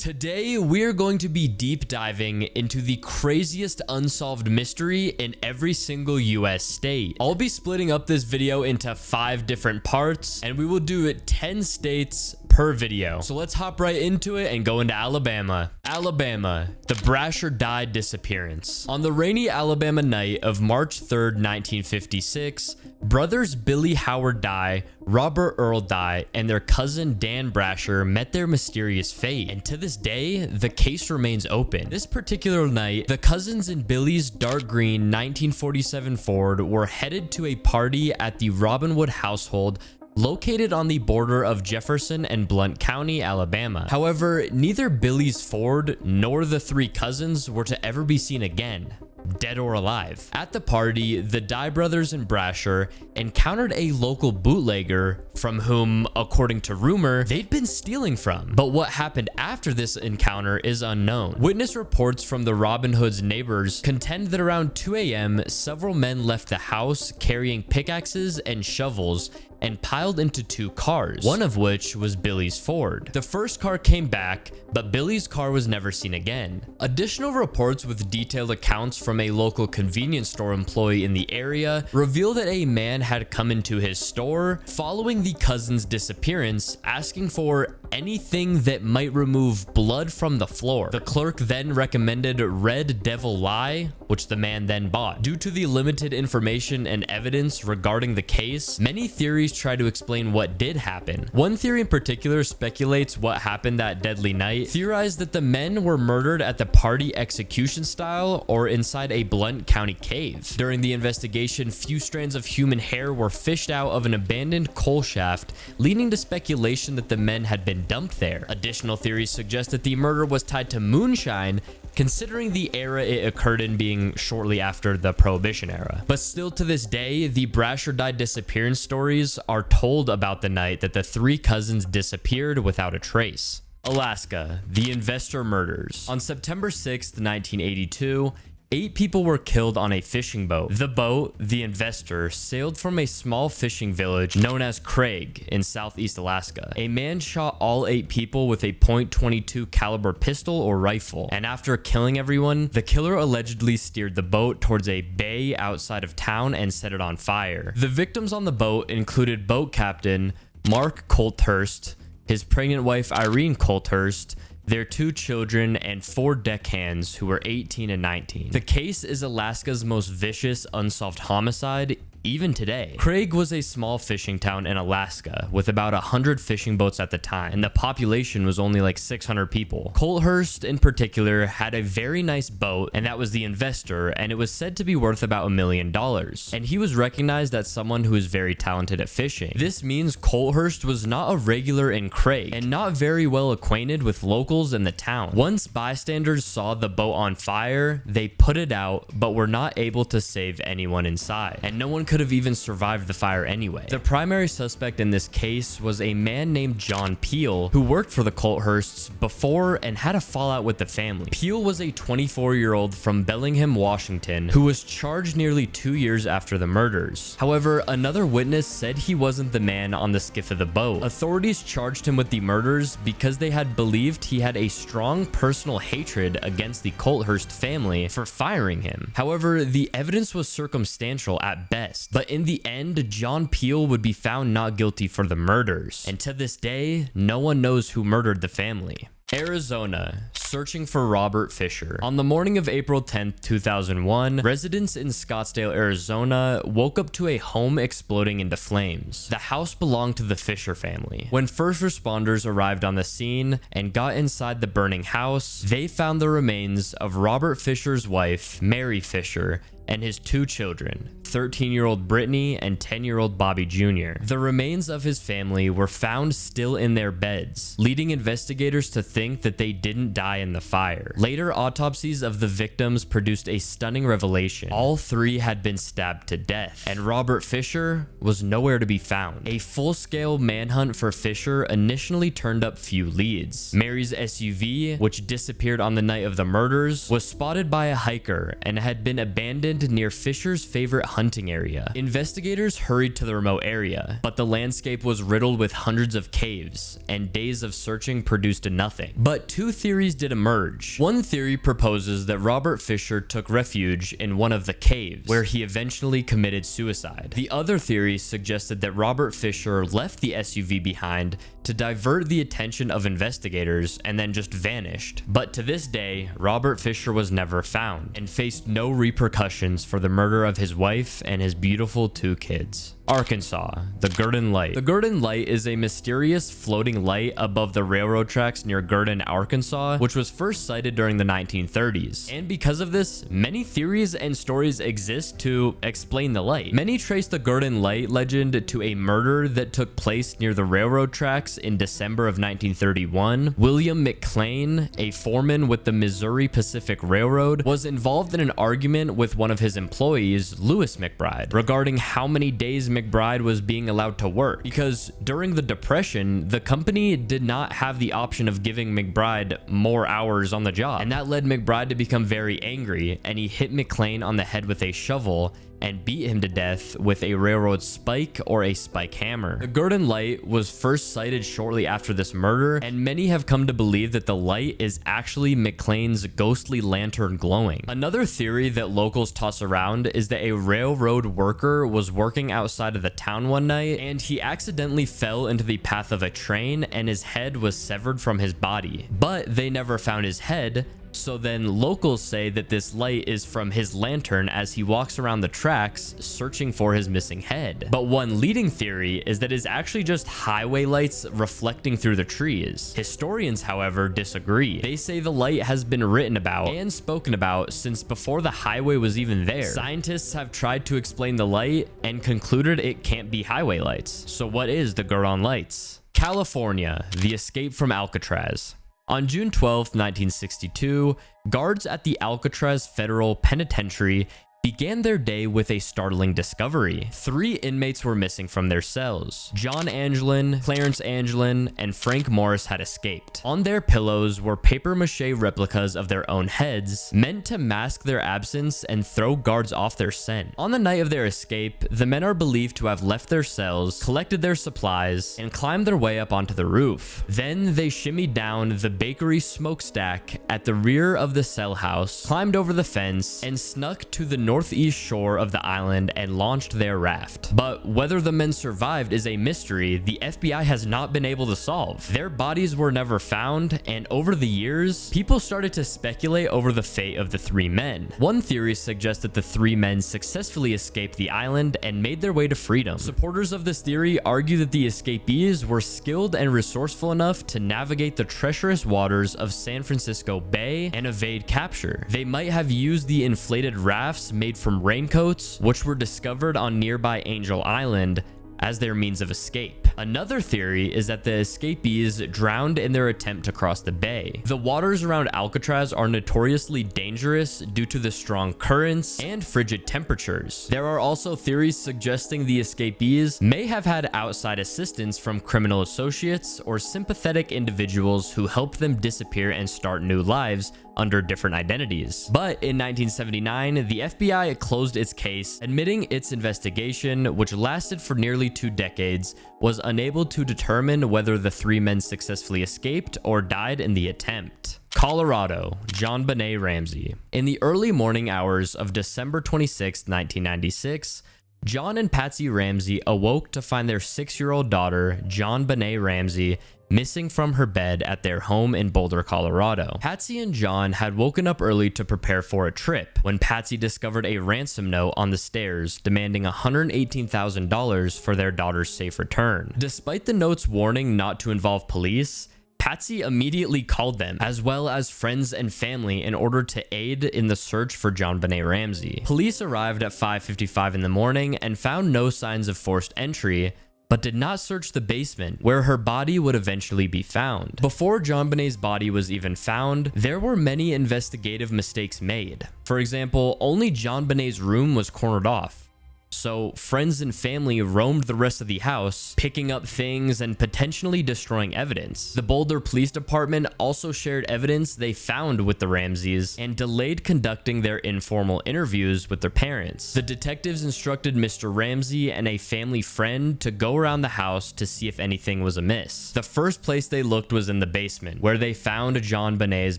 Today, we're going to be deep diving into the craziest unsolved mystery in every single US state. I'll be splitting up this video into 5 different parts, and we will do it 10 states per video. So let's hop right into it and go into Alabama. Alabama, the Brasher Dye disappearance. On the rainy Alabama night of March 3rd, 1956, brothers Billy Howard Dye, Robert Earl Dye, and their cousin Dan Brasher met their mysterious fate, and to this day, the case remains open. This particular night, the cousins in Billy's dark green 1947 Ford were headed to a party at the Robinwood household located on the border of Jefferson and Blount County, Alabama. However, neither Billy's Ford nor the 3 cousins were to ever be seen again, dead or alive. At the party, the Dye brothers and Brasher encountered a local bootlegger from whom, according to rumor, they'd been stealing from. But what happened after this encounter is unknown. Witness reports from the Robin Hood's neighbors contend that around 2 a.m., several men left the house carrying pickaxes and shovels and piled into 2 cars, one of which was Billy's Ford. The first car came back, but Billy's car was never seen again. Additional reports with detailed accounts from a local convenience store employee in the area reveal that a man had come into his store following the cousins' disappearance, asking for anything that might remove blood from the floor. The clerk then recommended Red Devil Lye, which the man then bought. Due to the limited information and evidence regarding the case, many theories try to explain what did happen. One theory in particular speculates what happened that deadly night, theorized that the men were murdered at the party execution style or inside a Blount County cave. During the investigation, few strands of human hair were fished out of an abandoned coal shaft, leading to speculation that the men had been dumped there. Additional theories suggest that the murder was tied to moonshine, considering the era it occurred in being shortly after the Prohibition era. But still to this day, the Brasher Dye disappearance stories are told about the night that the 3 cousins disappeared without a trace. Alaska, the investor murders. On September 6th, 1982, 8 people were killed on a fishing boat. The boat, the investor, sailed from a small fishing village known as Craig in southeast Alaska. A man shot all 8 people with a .22 caliber pistol or rifle, and after killing everyone, the killer allegedly steered the boat towards a bay outside of town and set it on fire. The victims on the boat included boat captain Mark Colthurst, his pregnant wife Irene Colthurst, their 2 children, and 4 deckhands who were 18 and 19. The case is Alaska's most vicious unsolved homicide even today. Craig was a small fishing town in Alaska with about 100 fishing boats at the time, and the population was only like 600 people. Colthurst in particular had a very nice boat, and that was the investor, and it was said to be worth about $1 million. And he was recognized as someone who is very talented at fishing. This means Colthurst was not a regular in Craig and not very well acquainted with locals in the town. Once bystanders saw the boat on fire, they put it out, but were not able to save anyone inside, and no one could have even survived the fire anyway. The primary suspect in this case was a man named John Peel, who worked for the Colthursts before and had a fallout with the family. Peel was a 24-year-old from Bellingham, Washington, who was charged nearly 2 years after the murders. However, another witness said he wasn't the man on the skiff of the boat. Authorities charged him with the murders because they had believed he had a strong personal hatred against the Colthurst family for firing him. However, the evidence was circumstantial at best. But in the end, John Peel would be found not guilty for the murders. And to this day, no one knows who murdered the family. Arizona, searching for Robert Fisher. On the morning of April 10th, 2001, residents in Scottsdale, Arizona woke up to a home exploding into flames. The house belonged to the Fisher family. When first responders arrived on the scene and got inside the burning house, they found the remains of Robert Fisher's wife, Mary Fisher, and his 2 children, 13-year-old Brittany and 10-year-old Bobby Jr. The remains of his family were found still in their beds, leading investigators to think that they didn't die in the fire. Later autopsies of the victims produced a stunning revelation. All 3 had been stabbed to death, and Robert Fisher was nowhere to be found. A full-scale manhunt for Fisher initially turned up few leads. Mary's SUV, which disappeared on the night of the murders, was spotted by a hiker and had been abandoned near Fisher's favorite hunting area. Investigators hurried to the remote area, but the landscape was riddled with hundreds of caves, and days of searching produced nothing. But two theories did emerge. One theory proposes that Robert Fisher took refuge in one of the caves, where he eventually committed suicide. The other theory suggested that Robert Fisher left the SUV behind to divert the attention of investigators and then just vanished. But to this day, Robert Fisher was never found and faced no repercussions for the murder of his wife and his beautiful 2 kids. Arkansas, the Gurdon Light. The Gurdon Light is a mysterious floating light above the railroad tracks near Gurdon, Arkansas, which was first sighted during the 1930s. And because of this, many theories and stories exist to explain the light. Many trace the Gurdon Light legend to a murder that took place near the railroad tracks in December of 1931. William McLean, a foreman with the Missouri Pacific Railroad, was involved in an argument with one of his employees, Lewis McBride, regarding how many days McBride was being allowed to work, because during the Depression, the company did not have the option of giving McBride more hours on the job, and that led McBride to become very angry, and he hit McLean on the head with a shovel and beat him to death with a railroad spike or a spike hammer. The Gurdon Light was first sighted shortly after this murder, and many have come to believe that the light is actually McLean's ghostly lantern glowing. Another theory that locals toss around is that a railroad worker was working outside of the town one night, and he accidentally fell into the path of a train and his head was severed from his body. But they never found his head, so then locals say that this light is from his lantern as he walks around the tracks searching for his missing head. But one leading theory is that it's actually just highway lights reflecting through the trees. Historians, however, disagree. They say the light has been written about and spoken about since before the highway was even there. Scientists have tried to explain the light and concluded it can't be highway lights. So what is the Gurdon Lights? California, the escape from Alcatraz. On June 12, 1962, guards at the Alcatraz Federal Penitentiary began their day with a startling discovery. 3 inmates were missing from their cells. John Angelin, Clarence Angelin, and Frank Morris had escaped. On their pillows were papier-mâché replicas of their own heads, meant to mask their absence and throw guards off their scent. On the night of their escape, the men are believed to have left their cells, collected their supplies, and climbed their way up onto the roof. Then they shimmied down the bakery smokestack at the rear of the cell house, climbed over the fence, and snuck to the northeast shore of the island and launched their raft. But whether the men survived is a mystery the FBI has not been able to solve. Their bodies were never found, and over the years, people started to speculate over the fate of the 3 men. One theory suggests that the 3 men successfully escaped the island and made their way to freedom. Supporters of this theory argue that the escapees were skilled and resourceful enough to navigate the treacherous waters of San Francisco Bay and evade capture. They might have used the inflated rafts made from raincoats, which were discovered on nearby Angel Island, as their means of escape. Another theory is that the escapees drowned in their attempt to cross the bay. The waters around Alcatraz are notoriously dangerous due to the strong currents and frigid temperatures. There are also theories suggesting the escapees may have had outside assistance from criminal associates or sympathetic individuals who helped them disappear and start new lives under different identities. But in 1979, the FBI closed its case, admitting its investigation, which lasted for nearly 2 decades, was unable to determine whether the 3 men successfully escaped or died in the attempt. Colorado, JonBenet Ramsey. In the early morning hours of December 26, 1996, John and Patsy Ramsey awoke to find their 6-year-old daughter, JonBenet Ramsey, missing from her bed at their home in Boulder, Colorado. Patsy and John had woken up early to prepare for a trip when Patsy discovered a ransom note on the stairs demanding $118,000 for their daughter's safe return. Despite the note's warning not to involve police, Patsy immediately called them, as well as friends and family, in order to aid in the search for JonBenet Ramsey. Police arrived at 5:55 in the morning and found no signs of forced entry, but did not search the basement, where her body would eventually be found. Before JonBenet's body was even found, there were many investigative mistakes made. For example, only JonBenet's room was cornered off, so so friends and family roamed the rest of the house, picking up things and potentially destroying evidence. The Boulder Police Department also shared evidence they found with the Ramseys and delayed conducting their informal interviews with their parents. The detectives instructed Mr. Ramsey and a family friend to go around the house to see if anything was amiss. The first place they looked was in the basement, where they found John Bonet's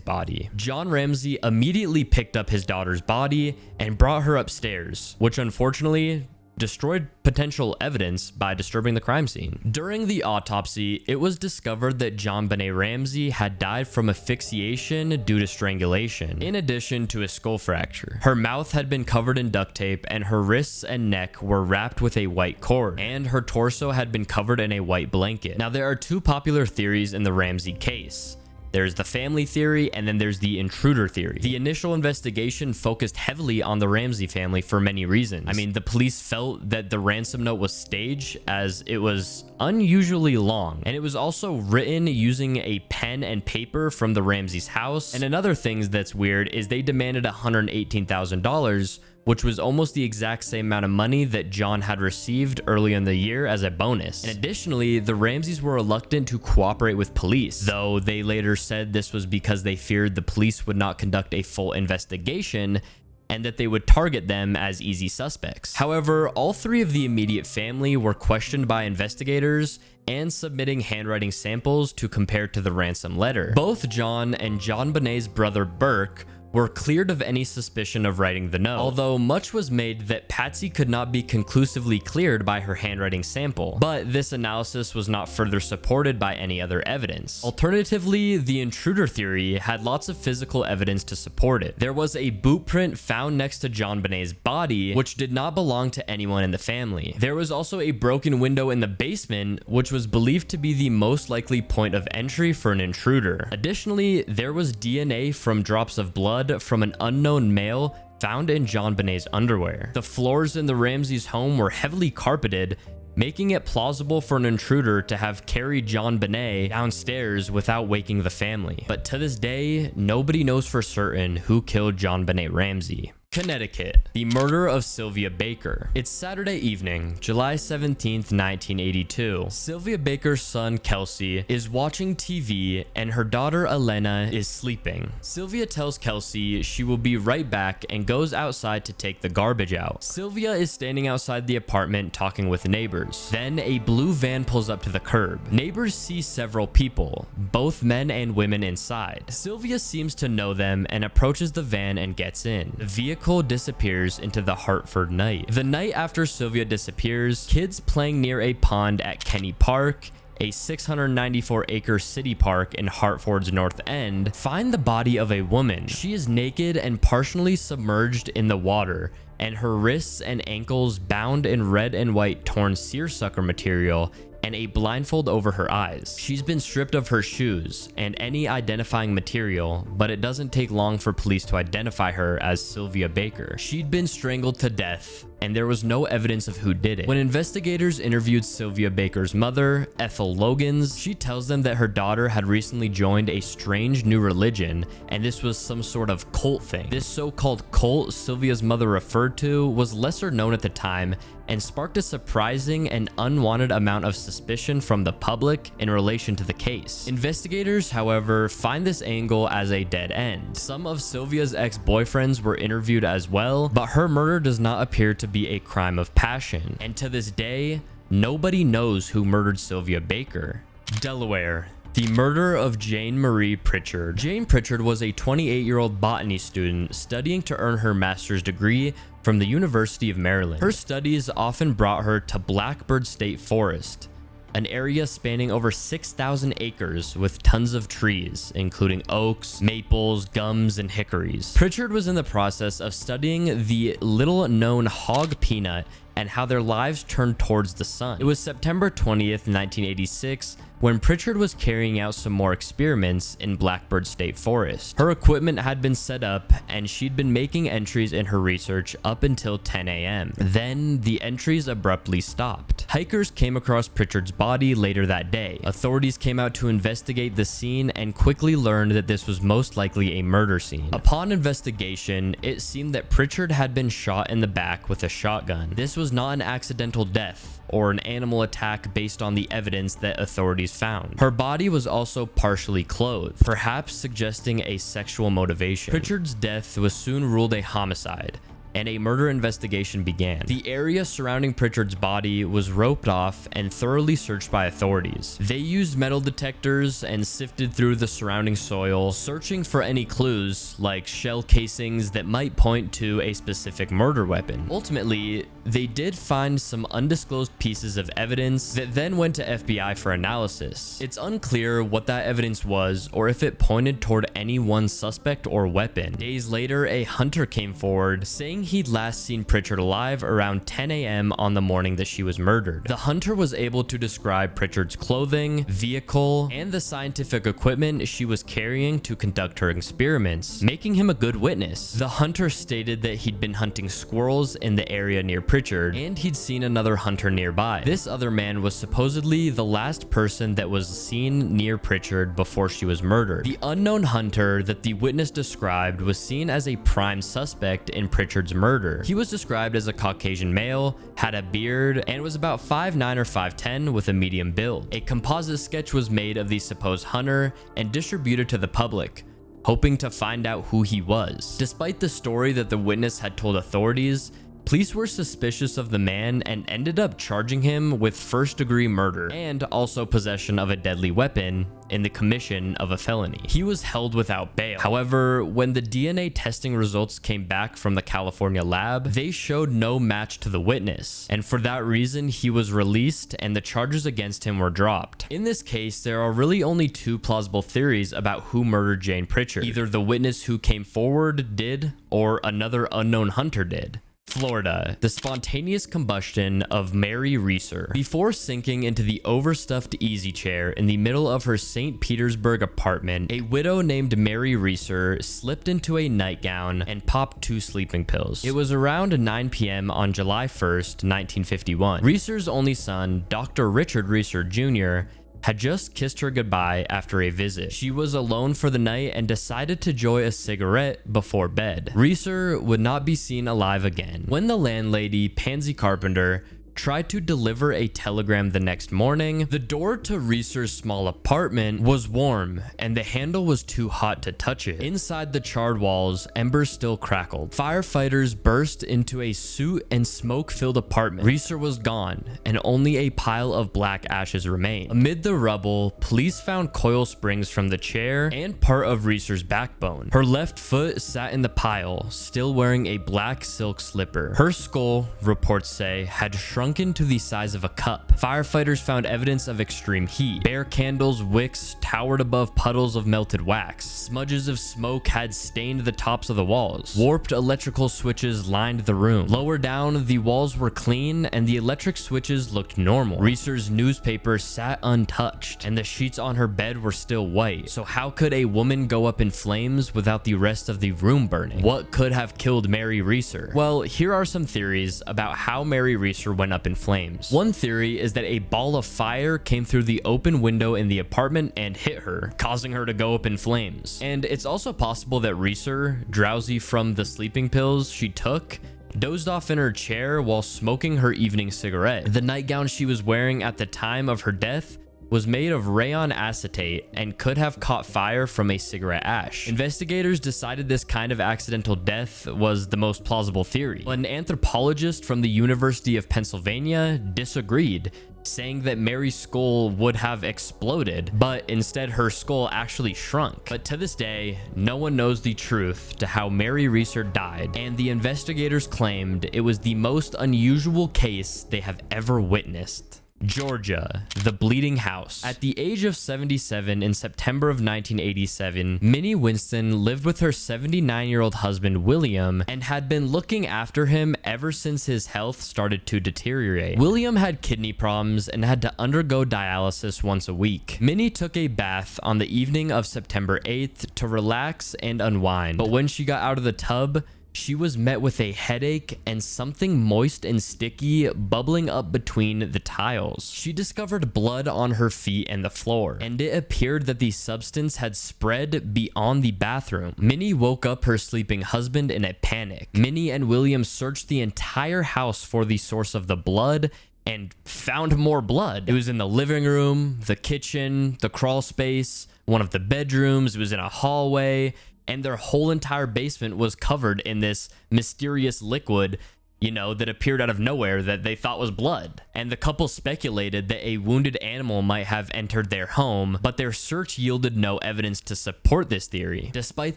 body. John Ramsey immediately picked up his daughter's body and brought her upstairs, which unfortunately destroyed potential evidence by disturbing the crime scene. During the autopsy, it was discovered that John Benet Ramsey had died from asphyxiation due to strangulation, in addition to a skull fracture. Her mouth had been covered in duct tape, and her wrists and neck were wrapped with a white cord, and her torso had been covered in a white blanket. Now, there are two popular theories in the Ramsey case. There's the family theory, and then there's the intruder theory. The initial investigation focused heavily on the Ramsey family for many reasons. I mean, the police felt that the ransom note was staged, as it was unusually long, and it was also written using a pen and paper from the Ramsey's house. And another thing that's weird is they demanded $118,000, which was almost the exact same amount of money that John had received early in the year as a bonus. And additionally, the Ramseys were reluctant to cooperate with police, though they later said this was because they feared the police would not conduct a full investigation and that they would target them as easy suspects. However, all three of the immediate family were questioned by investigators and submitting handwriting samples to compare to the ransom letter. Both John and John Bonet's brother Burke were cleared of any suspicion of writing the note, although much was made that Patsy could not be conclusively cleared by her handwriting sample, but this analysis was not further supported by any other evidence. Alternatively, the intruder theory had lots of physical evidence to support it. There was a boot print found next to John Bonet's body, which did not belong to anyone in the family. There was also a broken window in the basement, which was believed to be the most likely point of entry for an intruder. Additionally, there was DNA from drops of blood from an unknown male found in John Bonet's underwear. The floors in the Ramseys' home were heavily carpeted, making it plausible for an intruder to have carried John Bonet downstairs without waking the family. But to this day, nobody knows for certain who killed John Benet Ramsey. Connecticut, the murder of Sylvia Baker. It's Saturday evening, July 17th, 1982. Sylvia Baker's son, Kelsey, is watching TV and her daughter, Elena, is sleeping. Sylvia tells Kelsey she will be right back and goes outside to take the garbage out. Sylvia is standing outside the apartment talking with neighbors. Then a blue van pulls up to the curb. Neighbors see several people, both men and women inside. Sylvia seems to know them and approaches the van and gets in. The vehicle disappears into the Hartford night. The night after Sylvia disappears, kids playing near a pond at Kenny Park, a 694-acre city park in Hartford's North End, find the body of a woman. She is naked and partially submerged in the water, and her wrists and ankles bound in red and white torn seersucker material and a blindfold over her eyes. She's been stripped of her shoes and any identifying material, but it doesn't take long for police to identify her as Sylvia Baker. She'd been strangled to death, and there was no evidence of who did it. When investigators interviewed Sylvia Baker's mother, Ethel Logans, she tells them that her daughter had recently joined a strange new religion, and this was some sort of cult thing. This so-called cult Sylvia's mother referred to was lesser known at the time and sparked a surprising and unwanted amount of suspicion from the public in relation to the case. Investigators, however, find this angle as a dead end. Some of Sylvia's ex-boyfriends were interviewed as well, but her murder does not appear to be a crime of passion, and to this day, nobody knows who murdered Sylvia Baker. Delaware. The murder of Jane Marie Pritchard. Jane Pritchard was a 28-year-old botany student studying to earn her master's degree from the University of Maryland. Her studies often brought her to Blackbird State Forest, an area spanning over 6,000 acres with tons of trees, including oaks, maples, gums, and hickories. Pritchard was in the process of studying the little-known hog peanut and how their lives turned towards the sun. It was September 20th, 1986, when Pritchard was carrying out some more experiments in Blackbird State Forest. Her equipment had been set up, and she'd been making entries in her research up until 10 a.m. Then, the entries abruptly stopped. Hikers came across Pritchard's body later that day. Authorities came out to investigate the scene and quickly learned that this was most likely a murder scene. Upon investigation, it seemed that Pritchard had been shot in the back with a shotgun. This was was not an accidental death or an animal attack based on the evidence that authorities found. Her body was also partially clothed, perhaps suggesting a sexual motivation. Pritchard's death was soon ruled a homicide, and a murder investigation began. The area surrounding Pritchard's body was roped off and thoroughly searched by authorities. They used metal detectors and sifted through the surrounding soil, searching for any clues like shell casings that might point to a specific murder weapon. Ultimately, they did find some undisclosed pieces of evidence that then went to FBI for analysis. It's unclear what that evidence was or if it pointed toward any one suspect or weapon. Days later, a hunter came forward saying he'd last seen Pritchard alive around 10 a.m. on the morning that she was murdered. The hunter was able to describe Pritchard's clothing, vehicle, and the scientific equipment she was carrying to conduct her experiments, making him a good witness. The hunter stated that he'd been hunting squirrels in the area near Pritchard, and he'd seen another hunter nearby. This other man was supposedly the last person that was seen near Pritchard before she was murdered. The unknown hunter that the witness described was seen as a prime suspect in Pritchard's murder. He was described as a Caucasian male, had a beard, and was about 5'9" or 5'10" with a medium build. A composite sketch was made of the supposed hunter and distributed to the public, hoping to find out who he was. Despite the story that the witness had told authorities, police were suspicious of the man and ended up charging him with first-degree murder and also possession of a deadly weapon in the commission of a felony. He was held without bail. However, when the DNA testing results came back from the California lab, they showed no match to the witness, and for that reason, he was released and the charges against him were dropped. In this case, there are really only two plausible theories about who murdered Jane Pritchard. Either the witness who came forward did, or another unknown hunter did. Florida, the spontaneous combustion of Mary Reeser. Before sinking into the overstuffed easy chair in the middle of her St. Petersburg apartment, a widow named Mary Reeser slipped into a nightgown and popped 2 sleeping pills. It was around 9 p.m. on July 1st, 1951. Reeser's only son, Dr. Richard Reeser Jr., had just kissed her goodbye after a visit. She was alone for the night and decided to enjoy a cigarette before bed. Reeser would not be seen alive again. When the landlady, Pansy Carpenter, tried to deliver a telegram the next morning, the door to Reeser's small apartment was warm and the handle was too hot to touch it. Inside the charred walls, embers still crackled. Firefighters burst into a soot and smoke-filled apartment. Reeser was gone and only a pile of black ashes remained. Amid the rubble, police found coil springs from the chair and part of Reeser's backbone. Her left foot sat in the pile, still wearing a black silk slipper. Her skull, reports say, had shrunken to the size of a cup. Firefighters found evidence of extreme heat. Bare candles' wicks towered above puddles of melted wax. Smudges of smoke had stained the tops of the walls. Warped electrical switches lined the room. Lower down, the walls were clean and the electric switches looked normal. Reeser's newspaper sat untouched and the sheets on her bed were still white. So how could a woman go up in flames without the rest of the room burning? What could have killed Mary Reeser? Well, here are some theories about how Mary Reeser went up in flames. One theory is that a ball of fire came through the open window in the apartment and hit her, causing her to go up in flames. And it's also possible that Reeser, drowsy from the sleeping pills she took, dozed off in her chair while smoking her evening cigarette. The nightgown she was wearing at the time of her death was made of rayon acetate and could have caught fire from a cigarette ash. Investigators decided this kind of accidental death was the most plausible theory. An anthropologist from the University of Pennsylvania disagreed, saying that Mary's skull would have exploded, but instead her skull actually shrunk. But to this day, no one knows the truth to how Mary Reeser died, and the investigators claimed it was the most unusual case they have ever witnessed. Georgia, the Bleeding House. At the age of 77 in September of 1987, Minnie Winston lived with her 79-year-old husband William and had been looking after him ever since his health started to deteriorate. William had kidney problems and had to undergo dialysis once a week. Minnie took a bath on the evening of September 8th to relax and unwind, but when she got out of the tub, she was met with a headache and something moist and sticky bubbling up between the tiles. She discovered blood on her feet and the floor, and it appeared that the substance had spread beyond the bathroom. Minnie woke up her sleeping husband in a panic. Minnie and William searched the entire house for the source of the blood and found more blood. It was in the living room, the kitchen, the crawl space, one of the bedrooms. It was in a hallway, and their whole entire basement was covered in this mysterious liquid, you know, that appeared out of nowhere that they thought was blood. And the couple speculated that a wounded animal might have entered their home, but their search yielded no evidence to support this theory. Despite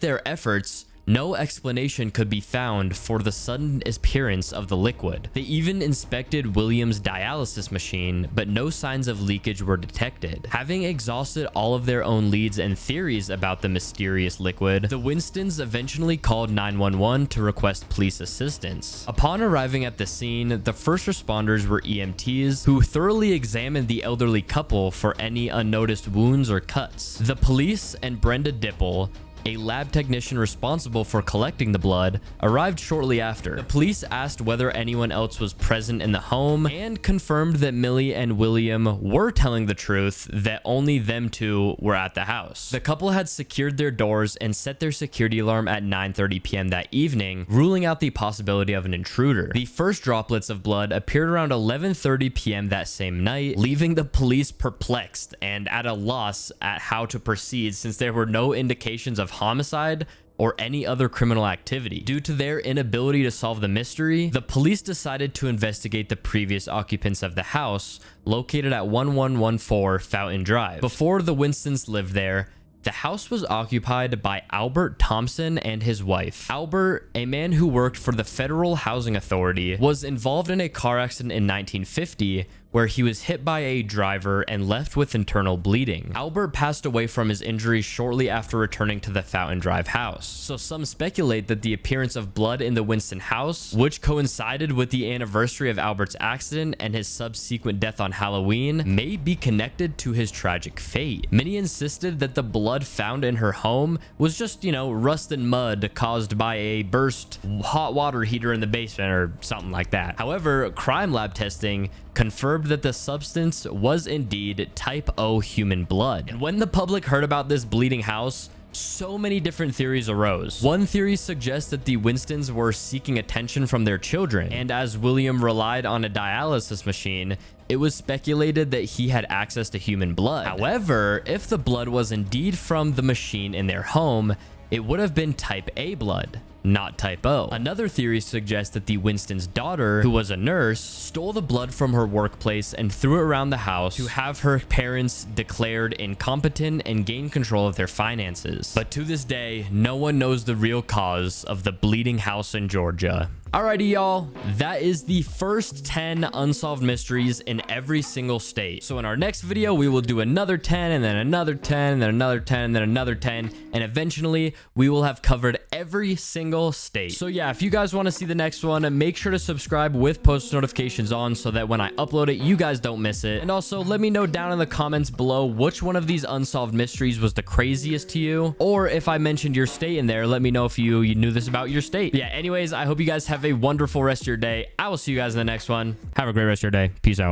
their efforts, no explanation could be found for the sudden appearance of the liquid. They even inspected William's dialysis machine, but no signs of leakage were detected. Having exhausted all of their own leads and theories about the mysterious liquid, the Winstons eventually called 911 to request police assistance. Upon arriving at the scene, the first responders were EMTs who thoroughly examined the elderly couple for any unnoticed wounds or cuts. The police and Brenda Dipple, a lab technician responsible for collecting the blood, arrived shortly after. The police asked whether anyone else was present in the home and confirmed that Millie and William were telling the truth, that only them two were at the house. The couple had secured their doors and set their security alarm at 9:30 p.m. that evening, ruling out the possibility of an intruder. The first droplets of blood appeared around 11:30 p.m. that same night, leaving the police perplexed and at a loss at how to proceed, since there were no indications of homicide or any other criminal activity. Due to their inability to solve the mystery, the police decided to investigate the previous occupants of the house, located at 1114 Fountain Drive. Before the Winstons lived there, the house was occupied by Albert Thompson and his wife. Albert, a man who worked for the Federal Housing Authority, was involved in a car accident in 1950 where he was hit by a driver and left with internal bleeding. Albert passed away from his injuries shortly after returning to the Fountain Drive house. So some speculate that the appearance of blood in the Winston house, which coincided with the anniversary of Albert's accident and his subsequent death on Halloween, may be connected to his tragic fate. Minnie insisted that the blood found in her home was just, you know, rust and mud caused by a burst hot water heater in the basement or something like that. However, crime lab testing confirmed that the substance was indeed type O human blood. And when the public heard about this bleeding house, so many different theories arose. One theory suggests that the Winstons were seeking attention from their children, and as William relied on a dialysis machine, it was speculated that he had access to human blood. However, if the blood was indeed from the machine in their home, it would have been type A blood, not type O. Another theory suggests that the Winston's daughter, who was a nurse, stole the blood from her workplace and threw it around the house to have her parents declared incompetent and gain control of their finances. But to this day, no one knows the real cause of the bleeding house in Georgia. Alrighty, y'all, that is the first 10 unsolved mysteries in every single state. So in our next video, we will do another 10, and then another 10, and then another 10, and then another 10, and eventually we will have covered every single state. So yeah, if you guys want to see the next one, make sure to subscribe with post notifications on so that when I upload it, you guys don't miss it. And also let me know down in the comments below which one of these unsolved mysteries was the craziest to you, or if I mentioned your state in there, let me know if you knew this about your state. Yeah, anyways, I hope you guys have a wonderful rest of your day. I will see you guys in the next one. Have a great rest of your day. Peace out.